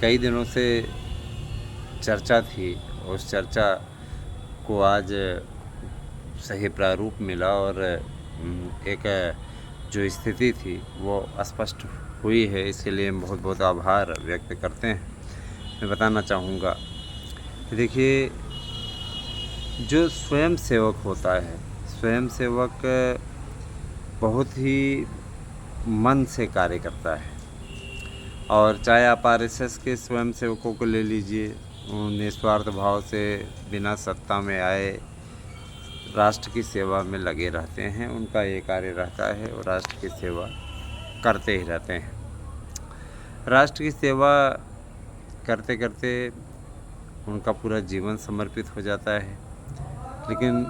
कई दिनों से चर्चा थी, उस चर्चा को आज सही प्रारूप मिला और एक जो स्थिति थी वो स्पष्ट हुई है। इसके लिए हम बहुत बहुत आभार व्यक्त करते हैं। मैं बताना चाहूँगा, देखिए, जो स्वयं सेवक होता है, स्वयं सेवक बहुत ही मन से कार्य करता है। और चाहे आप आरएसएस के स्वयं सेवकों को ले लीजिए, निस्वार्थ भाव से बिना सत्ता में आए राष्ट्र की सेवा में लगे रहते हैं। उनका ये कार्य रहता है और राष्ट्र की सेवा करते ही रहते हैं। राष्ट्र की सेवा करते करते उनका पूरा जीवन समर्पित हो जाता है। लेकिन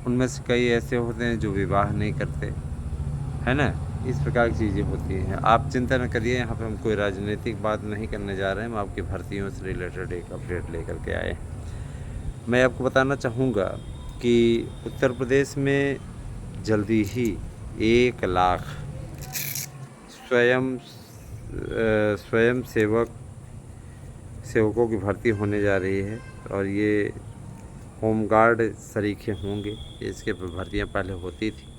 उनमें से कई ऐसे होते हैं जो विवाह नहीं करते, है ना। इस प्रकार की चीज़ें होती हैं। आप चिंता न करिए, यहाँ पे हम कोई राजनीतिक बात नहीं करने जा रहे हैं। हम आपकी भर्तियों से रिलेटेड एक अपडेट लेकर के आए हैं। मैं आपको बताना चाहूँगा कि उत्तर प्रदेश में जल्दी ही 1 लाख स्वयं सेवकों की भर्ती होने जा रही है और ये होमगार्ड सरीखे होंगे। इसके भर्तियाँ पहले होती थी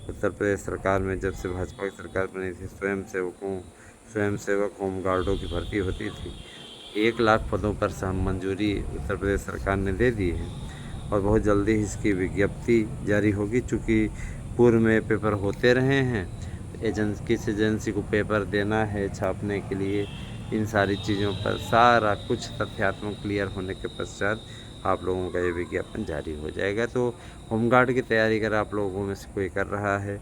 उत्तर प्रदेश सरकार में। जब से भाजपा की सरकार बनी थी, स्वयं सेवक होमगार्डों की भर्ती होती थी। 1 लाख पदों पर मंजूरी उत्तर प्रदेश सरकार ने दे दी है और बहुत जल्दी इसकी विज्ञप्ति जारी होगी। चूँकि पूर्व में पेपर होते रहे हैं, किस एजेंसी को पेपर देना है छापने के लिए, इन सारी चीज़ों पर सारा कुछ तथ्यात्मक क्लियर होने के पश्चात आप लोगों का ये विज्ञापन जारी हो जाएगा। तो होमगार्ड की तैयारी अगर आप लोगों में से कोई कर रहा है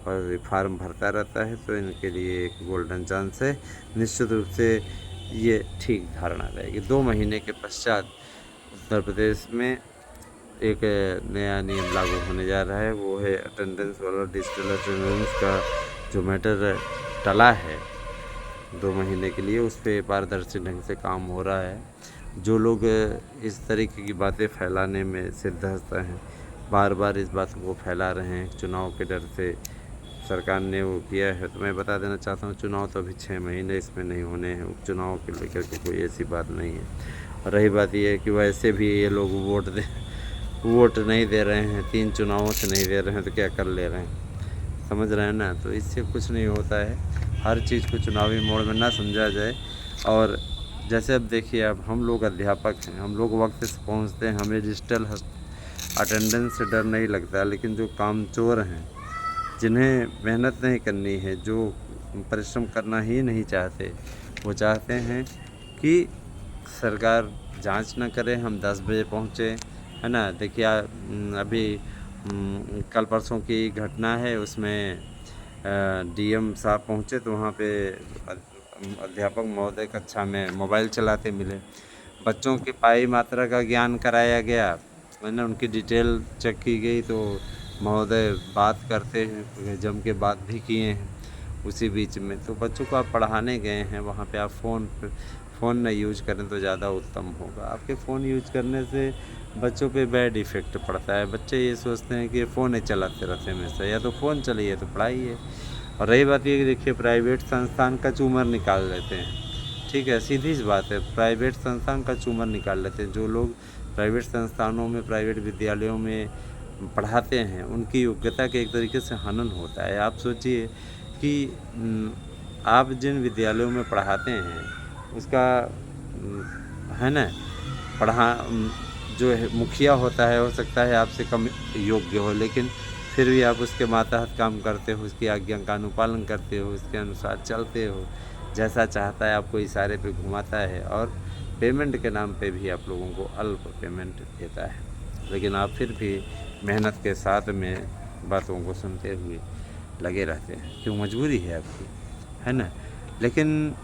और फार्म भरता रहता है तो इनके लिए एक गोल्डन चांस है। निश्चित रूप से ये ठीक धारणा रहेगी। 2 महीने के पश्चात उत्तर प्रदेश में एक नया नियम लागू होने जा रहा है। वो है अटेंडेंस वाला। डिजिटल अटेंडेंस का जो मैटर टला है 2 महीने के लिए, उस पर पारदर्शी ढंग से काम हो रहा है। जो लोग इस तरीके की बातें फैलाने में सिद्धहस्त हैं, बार बार इस बात को फैला रहे हैं, चुनाव के डर से सरकार ने वो किया है। तो मैं बता देना चाहता हूँ, चुनाव तो अभी 6 महीने इसमें नहीं होने हैं। उपचुनाव के लेकर के कोई ऐसी बात नहीं है। और रही बात ये है कि वैसे भी ये लोग वोट नहीं दे रहे हैं, 3 चुनावों से नहीं दे रहे हैं, तो क्या कर ले रहे हैं, समझ रहे हैं ना। तो इससे कुछ नहीं होता है। हर चीज़ को चुनावी मोड़ में ना समझा जाए। और जैसे अब देखिए, अब हम लोग अध्यापक हैं, हम लोग वक्त से पहुंचते हैं, हमें डिजिटल अटेंडेंस से डर नहीं लगता। लेकिन जो कामचोर हैं, जिन्हें मेहनत नहीं करनी है, जो परिश्रम करना ही नहीं चाहते, वो चाहते हैं कि सरकार जांच न करे, हम 10 बजे पहुँचे, है ना। देखिए अभी कल परसों की घटना है, उसमें डीएम साहब पहुँचे तो वहाँ पे अध्यापक महोदय कक्षा में मोबाइल चलाते मिले। बच्चों की पाई मात्रा का ज्ञान कराया गया, मैंने उनकी डिटेल चेक की गई तो महोदय बात करते हैं, जम के बात भी किए हैं उसी बीच में। तो बच्चों को आप पढ़ाने गए हैं, वहाँ पे आप फ़ोन न यूज करें तो ज़्यादा उत्तम होगा। आपके फ़ोन यूज करने से बच्चों पे बैड इफ़ेक्ट पड़ता है। बच्चे ये सोचते हैं कि फ़ोन ही चलाते रहते हैं हमेशा, या तो फ़ोन चलिए तो पढ़ाई है। और रही बात ये कि देखिए, प्राइवेट संस्थान का चूमर निकाल लेते हैं, ठीक है, सीधी सी बात है। प्राइवेट संस्थान का चूमर निकाल लेते हैं। जो लोग प्राइवेट संस्थानों में, प्राइवेट विद्यालयों में पढ़ाते हैं, उनकी योग्यता के एक तरीके से हनन होता है। आप सोचिए कि आप जिन विद्यालयों में पढ़ाते हैं उसका है ना, जो है मुखिया होता है, हो सकता है आपसे कम योग्य हो, लेकिन फिर भी आप उसके मातहत काम करते हो, उसकी आज्ञा का अनुपालन करते हो, उसके अनुसार चलते हो, जैसा चाहता है आपको इशारे पे घुमाता है और पेमेंट के नाम पे भी आप लोगों को अल्प पेमेंट देता है। लेकिन आप फिर भी मेहनत के साथ में बातों को सुनते हुए लगे रहते हैं, क्यों, मजबूरी है आपकी, है ना। लेकिन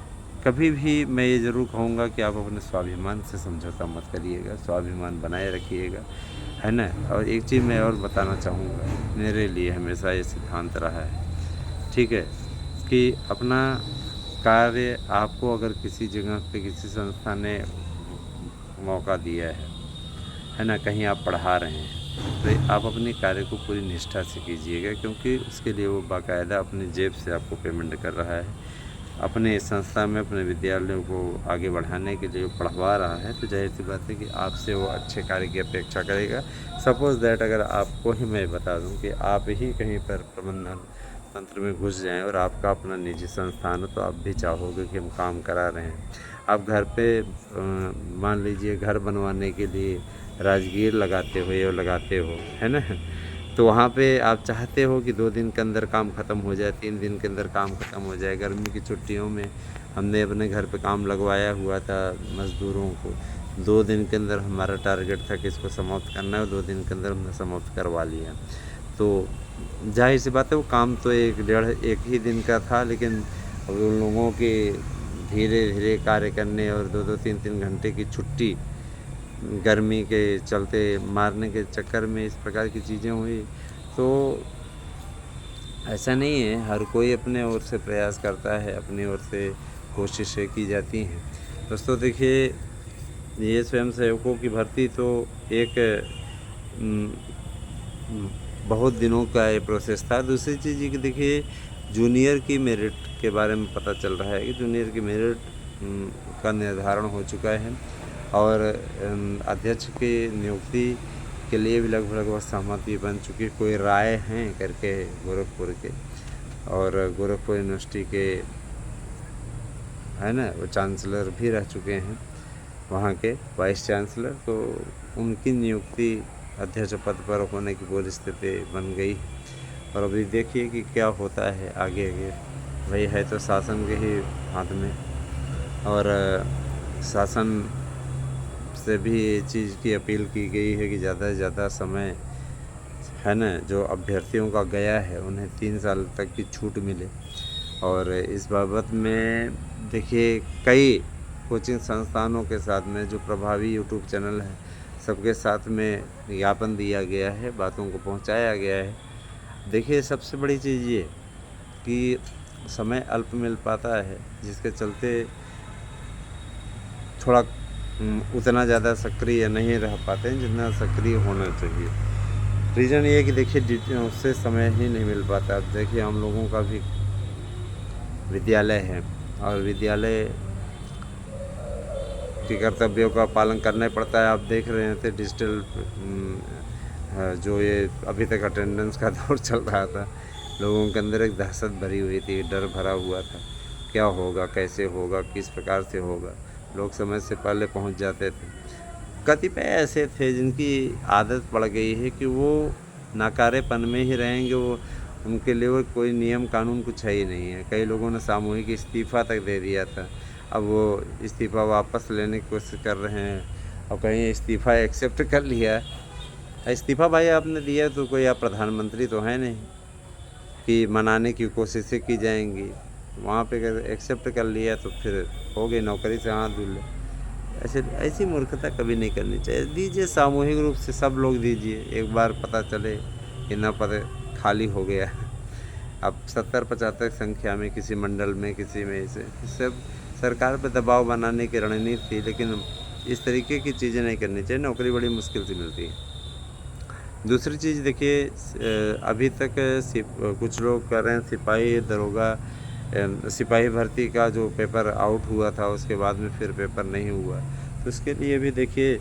कभी भी मैं ये ज़रूर कहूँगा कि आप अपने स्वाभिमान से समझौता मत करिएगा, स्वाभिमान बनाए रखिएगा, है ना। और एक चीज़ मैं और बताना चाहूँगा, मेरे लिए हमेशा ये सिद्धांत रहा है, ठीक है, कि अपना कार्य आपको अगर किसी जगह पे किसी संस्था ने मौका दिया है ना, कहीं आप पढ़ा रहे हैं, तो आप अपने कार्य को पूरी निष्ठा से कीजिएगा, क्योंकि उसके लिए वो बाकायदा अपनी जेब से आपको पेमेंट कर रहा है। अपने संस्था में अपने विद्यालयों को आगे बढ़ाने के लिए पढ़वा रहा है, तो ज़ाहिर सी बात है कि आपसे वो अच्छे कार्य की अपेक्षा करेगा। सपोज़ दैट अगर आपको ही मैं बता दूं कि आप ही कहीं पर प्रबंधन तंत्र में घुस जाएं और आपका अपना निजी संस्थान हो, तो आप भी चाहोगे कि हम काम करा रहे हैं। आप घर पे मान लीजिए घर बनवाने के लिए राजगीर लगाते हो, है ना? तो वहाँ पे आप चाहते हो कि 2 दिन के अंदर काम ख़त्म हो जाए, 3 दिन के अंदर काम ख़त्म हो जाए। गर्मी की छुट्टियों में हमने अपने घर पे काम लगवाया हुआ था मज़दूरों को। 2 दिन के अंदर हमारा टारगेट था कि इसको समाप्त करना है, और 2 दिन के अंदर हमने समाप्त करवा लिया। तो ज़ाहिर-सी बात है वो काम तो 1 ही दिन का था, लेकिन अब उन लोगों के धीरे-धीरे कार्य करने और 2-2 3-3 घंटे की छुट्टी गर्मी के चलते मारने के चक्कर में इस प्रकार की चीज़ें हुई। तो ऐसा नहीं है, हर कोई अपने ओर से प्रयास करता है, अपनी ओर से कोशिशें की जाती हैं। दोस्तों देखिए, ये स्वयंसेवकों की भर्ती तो एक उम, उम, बहुत दिनों का ये प्रोसेस था। दूसरी चीज़ ये कि देखिए, जूनियर की मेरिट के बारे में पता चल रहा है कि जूनियर की मेरिट का निर्धारण हो चुका है, और अध्यक्ष की नियुक्ति के लिए भी लगभग सहमति बन चुकी है। कोई राय हैं करके गोरखपुर के, और गोरखपुर यूनिवर्सिटी के, है ना, वो चांसलर भी रह चुके हैं, वहाँ के वाइस चांसलर। तो उनकी नियुक्ति अध्यक्ष पद पर होने की पूरी स्थिति बन गई। और अभी देखिए कि क्या होता है आगे आगे। वही है तो शासन के ही हाथ में, और शासन से भी ये चीज़ की अपील की गई है कि ज़्यादा से ज़्यादा समय, है ना, जो अभ्यर्थियों का गया है उन्हें 3 साल तक की छूट मिले। और इस बाबत में देखिए, कई कोचिंग संस्थानों के साथ में जो प्रभावी यूट्यूब चैनल है, सबके साथ में ज्ञापन दिया गया है, बातों को पहुंचाया गया है। देखिए, सबसे बड़ी चीज़ ये कि समय अल्प मिल पाता है, जिसके चलते थोड़ा उतना ज़्यादा सक्रिय नहीं रह पाते हैं जितना सक्रिय होना चाहिए। रीज़न ये है कि देखिए, उससे समय ही नहीं मिल पाता। अब देखिए, हम लोगों का भी विद्यालय है, और विद्यालय के कर्तव्यों का पालन करना ही पड़ता है। आप देख रहे थे डिजिटल जो ये अभी तक अटेंडेंस का दौर चल रहा था, लोगों के अंदर एक दहशत भरी हुई थी, डर भरा हुआ था, क्या होगा, कैसे होगा, किस प्रकार से होगा। लोग समय से पहले पहुंच जाते थे। कतिपय ऐसे थे जिनकी आदत पड़ गई है कि वो नाकारेपन में ही रहेंगे, वो उनके लिए वो कोई नियम कानून कुछ है ही नहीं है। कई लोगों ने सामूहिक इस्तीफ़ा तक दे दिया था, अब वो इस्तीफ़ा वापस लेने की कोशिश कर रहे हैं, और कहीं इस्तीफ़ा एक्सेप्ट कर लिया। इस्तीफ़ा भाई आपने दिया तो कोई आप प्रधानमंत्री तो हैं नहीं कि मनाने की कोशिशें की जाएंगी। वहाँ पे अगर एक्सेप्ट कर लिया तो फिर हो गई, नौकरी से हाथ धुल ले। ऐसी मूर्खता कभी नहीं करनी चाहिए। दीजिए, सामूहिक रूप से सब लोग दीजिए, एक बार पता चले कि न पद खाली हो गया। अब 70-75 संख्या में किसी मंडल में, किसी में, इसे सब सरकार पे दबाव बनाने की रणनीति थी, लेकिन इस तरीके की चीज़ें नहीं करनी चाहिए। नौकरी बड़ी मुश्किल से मिलती है। दूसरी चीज़ देखिए, अभी तक कुछ लोग कह रहे हैं सिपाही दरोगा सिपाही भर्ती का जो पेपर आउट हुआ था, उसके बाद में फिर पेपर नहीं हुआ। तो इसके लिए भी देखिए,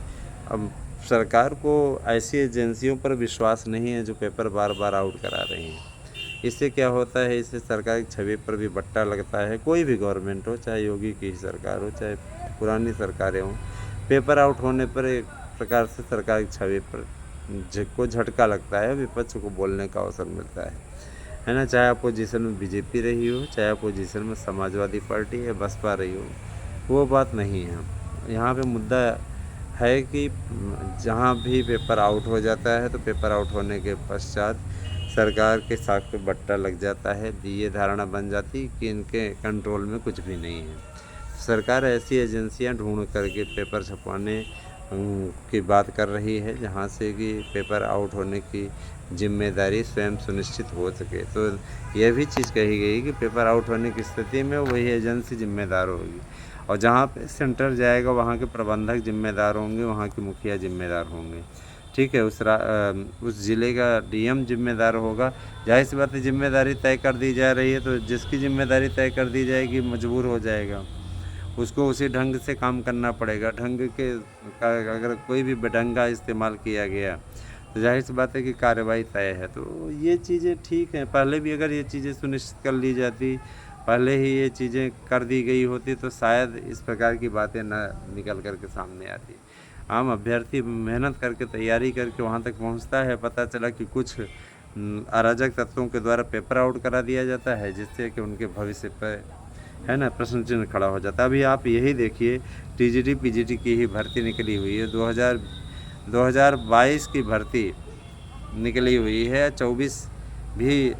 अब सरकार को ऐसी एजेंसियों पर विश्वास नहीं है जो पेपर बार-बार आउट करा रही हैं। इससे क्या होता है, इससे सरकार की छवि पर भी बट्टा लगता है। कोई भी गवर्नमेंट हो, चाहे योगी की ही सरकार हो, चाहे पुरानी सरकारें हों, पेपर आउट होने पर एक प्रकार से सरकार की छवि पर को झटका लगता है, विपक्ष को बोलने का अवसर मिलता है ना? चाहे अपोजिशन में बीजेपी रही हो, चाहे अपोजिशन में समाजवादी पार्टी या बसपा रही हो, वो बात नहीं है। यहाँ पे मुद्दा है कि जहाँ भी पेपर आउट हो जाता है, तो पेपर आउट होने के पश्चात सरकार के साख पे बट्टा लग जाता है। ये धारणा बन जाती कि इनके कंट्रोल में कुछ भी नहीं है। सरकार ऐसी एजेंसियां ढूंढ करके पेपर छपवाने की बात कर रही है, जहां से कि पेपर आउट होने की जिम्मेदारी स्वयं सुनिश्चित हो सके। तो यह भी चीज़ कही गई कि पेपर आउट होने की स्थिति में वही एजेंसी जिम्मेदार होगी, और जहाँ पे सेंटर जाएगा वहाँ के प्रबंधक जिम्मेदार होंगे, वहाँ के मुखिया जिम्मेदार होंगे। ठीक है, उस ज़िले का डीएम जिम्मेदार होगा। जाहिर सी बात है, जिम्मेदारी तय कर दी जा रही है तो जिसकी जिम्मेदारी तय कर दी जाएगी मजबूर हो जाएगा, उसको उसी ढंग से काम करना पड़ेगा। ढंग के का अगर कोई भी बेढंगा इस्तेमाल किया गया तो जाहिर सी बात है कि कार्रवाई तय है। तो ये चीज़ें ठीक हैं, पहले भी अगर ये चीज़ें सुनिश्चित कर ली जाती, पहले ही ये चीज़ें कर दी गई होती तो शायद इस प्रकार की बातें ना निकल कर के सामने आती। आम अभ्यर्थी मेहनत करके तैयारी करके वहाँ तक पहुँचता है, पता चला कि कुछ अराजक तत्वों के द्वारा पेपर आउट करा दिया जाता है, जिससे कि उनके भविष्य पर है ना प्रश्न चिन्ह खड़ा हो जाता है। अभी आप यही देखिए, टीजीटी पीजीटी की ही भर्ती निकली हुई है, 2022 की भर्ती निकली हुई है, 24 भी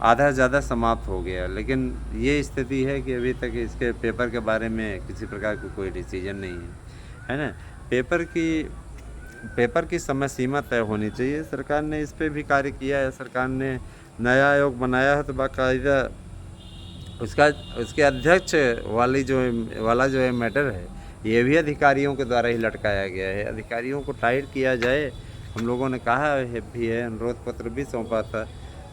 आधा ज़्यादा समाप्त हो गया, लेकिन ये स्थिति है कि अभी तक इसके पेपर के बारे में किसी प्रकार का कोई डिसीजन नहीं है ना। पेपर की समय सीमा तय होनी चाहिए। सरकार ने इस पे भी कार्य किया है, सरकार ने नया आयोग बनाया है तो बाकायदा उसके अध्यक्ष वाला जो है मैटर है, ये भी अधिकारियों के द्वारा ही लटकाया गया है। अधिकारियों को टाइट किया जाए, हम लोगों ने कहा है भी है, अनुरोध पत्र भी सौंपा था।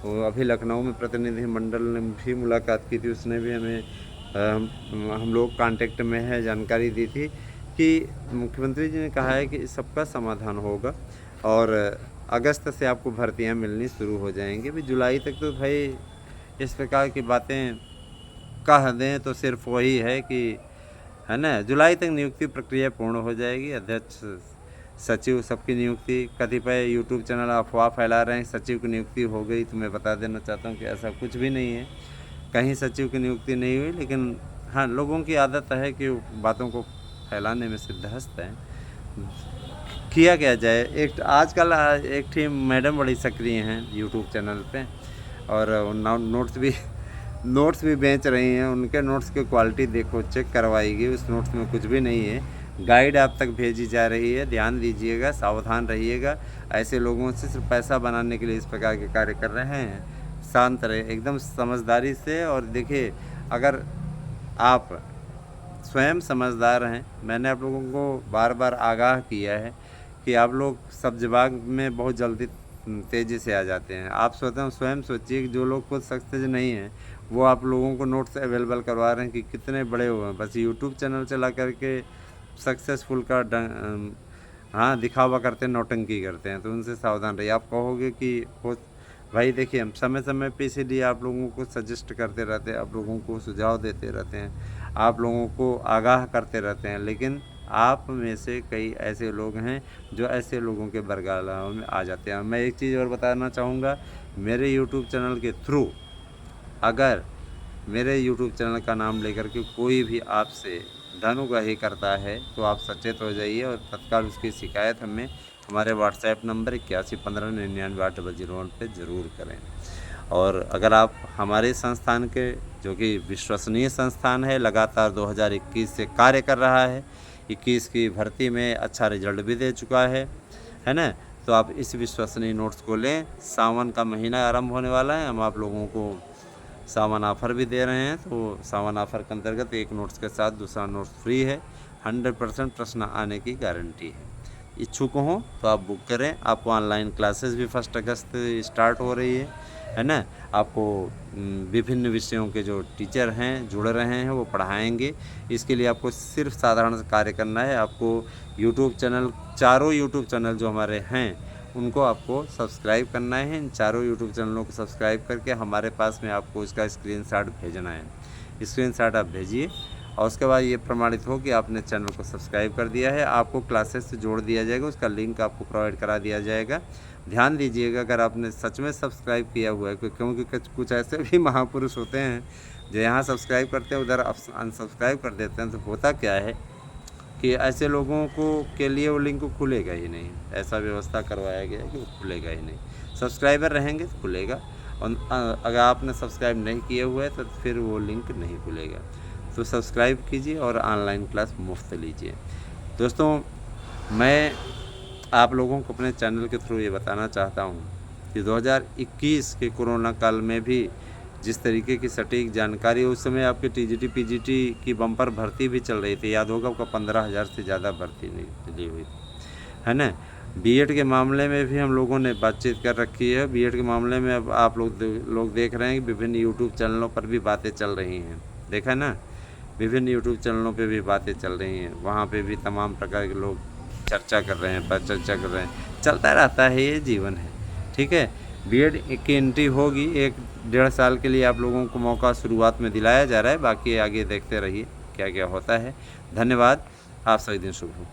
वो अभी लखनऊ में प्रतिनिधिमंडल ने भी मुलाकात की थी, उसने भी हमें हम लोग कांटेक्ट में है जानकारी दी थी कि मुख्यमंत्री जी ने कहा है कि सबका समाधान होगा और अगस्त से आपको भर्तियां मिलनी शुरू हो जाएंगी। भी जुलाई तक तो भाई इस प्रकार की बातें कह दें तो सिर्फ वही है कि है ना, जुलाई तक नियुक्ति प्रक्रिया पूर्ण हो जाएगी। अध्यक्ष सचिव सबकी नियुक्ति, कतिपय यूट्यूब चैनल अफवाह फैला रहे हैं सचिव की नियुक्ति हो गई, तो मैं बता देना चाहता हूं कि ऐसा कुछ भी नहीं है, कहीं सचिव की नियुक्ति नहीं हुई। लेकिन हाँ, लोगों की आदत है कि बातों को फैलाने में सिद्धहस्त है, किया क्या जाए। आजकल एक टीम मैडम बड़ी सक्रिय हैं यूट्यूब चैनल पे और नोट्स भी बेच रही हैं। उनके नोट्स की क्वालिटी देखो, चेक करवाएगी, उस नोट्स में कुछ भी नहीं है। गाइड आप तक भेजी जा रही है, ध्यान दीजिएगा, सावधान रहिएगा। ऐसे लोगों से सिर्फ पैसा बनाने के लिए इस प्रकार के कार्य कर रहे हैं। शांत रहे, एकदम समझदारी से। और देखिए, अगर आप स्वयं समझदार हैं, मैंने आप लोगों को बार बार आगाह किया है कि आप लोग सब जवाब में बहुत जल्दी तेज़ी से आ जाते हैं। आप स्वयं सोचिए कि जो लोग खुद सक्सेस नहीं हैं वो आप लोगों को नोट्स अवेलेबल करवा रहे हैं कि कितने बड़े हुए हैं। बस यूट्यूब चैनल चला करके सक्सेसफुल का हाँ दिखावा करते हैं, नौटंकी करते हैं, तो उनसे सावधान रहिए। आप कहोगे कि हो भाई, देखिए हम समय समय पे इसीलिए आप लोगों को सजेस्ट करते रहते हैं, आप लोगों को सुझाव देते रहते हैं, आप लोगों को आगाह करते रहते हैं, लेकिन आप में से कई ऐसे लोग हैं जो ऐसे लोगों के बरगलाव में आ जाते हैं। मैं एक चीज़ और बताना चाहूँगा, मेरे यूट्यूब चैनल के थ्रू अगर मेरे यूट्यूब चैनल का नाम लेकर के कोई भी आपसे धनुगाही करता है तो आप सचेत हो जाइए और तत्काल उसकी शिकायत हमें हमारे व्हाट्सएप नंबर 8115998001 पे ज़रूर करें। और अगर आप हमारे संस्थान के, जो कि विश्वसनीय संस्थान है, लगातार 2021 से कार्य कर रहा है, 21 की भर्ती में अच्छा रिजल्ट भी दे चुका है ना, तो आप इस विश्वसनीय नोट्स को लें। सावन का महीना आरंभ होने वाला है, हम आप लोगों को सावन ऑफ़र भी दे रहे हैं, तो सावन ऑफ़र के अंतर्गत एक नोट्स के साथ दूसरा नोट्स फ्री है। 100% प्रश्न आने की गारंटी है। इच्छुक हों तो आप बुक करें। आपको ऑनलाइन क्लासेस भी 1 अगस्त स्टार्ट हो रही है ना। आपको विभिन्न विषयों के जो टीचर हैं जुड़ रहे हैं वो पढ़ाएंगे। इसके लिए आपको सिर्फ साधारण कार्य करना है। आपको यूट्यूब चैनल, चारों यूट्यूब चैनल जो हमारे हैं उनको आपको सब्सक्राइब करना है। इन चारों यूट्यूब चैनलों को सब्सक्राइब करके हमारे पास में आपको इसका स्क्रीनशॉट भेजना है। स्क्रीनशॉट आप भेजिए और उसके बाद ये प्रमाणित हो कि आपने चैनल को सब्सक्राइब कर दिया है। आपको क्लासेस से जोड़ दिया जाएगा, उसका लिंक आपको प्रोवाइड करा दिया जाएगा। ध्यान दीजिएगा, अगर आपने सच में सब्सक्राइब किया हुआ है, क्योंकि कुछ ऐसे भी महापुरुष होते हैं जो यहाँ सब्सक्राइब करते हैं उधर अनसब्सक्राइब कर देते हैं। तो होता क्या है कि ऐसे लोगों के लिए वो लिंक खुलेगा ही नहीं। ऐसा व्यवस्था करवाया गया है कि वो खुलेगा ही नहीं। सब्सक्राइबर रहेंगे तो खुलेगा, और अगर आपने सब्सक्राइब नहीं किए हुए तो फिर वो लिंक नहीं खुलेगा। तो सब्सक्राइब कीजिए और ऑनलाइन क्लास मुफ्त लीजिए। दोस्तों, मैं आप लोगों को अपने चैनल के थ्रू ये बताना चाहता हूँ कि 2021 के कोरोना काल में भी जिस तरीके की सटीक जानकारी, उस समय आपके टीजीटी पीजीटी की बम्पर भर्ती भी चल रही थी, याद होगा आपका 15,000 से ज़्यादा भर्ती निकली हुई थी, है ना। बीएड के मामले में भी हम लोगों ने बातचीत कर रखी है। बीएड के मामले में अब आप लोग देख रहे हैं कि विभिन्न यूट्यूब चैनलों पर भी बातें चल रही हैं, देखा ना, विभिन्न यूट्यूब चैनलों पे भी बातें चल रही हैं, वहाँ पे भी तमाम प्रकार के लोग चर्चा कर रहे हैं, परिचर्चा कर रहे हैं, चलता रहता है, ये जीवन है। ठीक है, बीएड की एंट्री होगी, 1-1.5 साल के लिए आप लोगों को मौका शुरुआत में दिलाया जा रहा है, बाकी आगे देखते रहिए क्या क्या होता है। धन्यवाद, आप सभी दिन शुभ हो।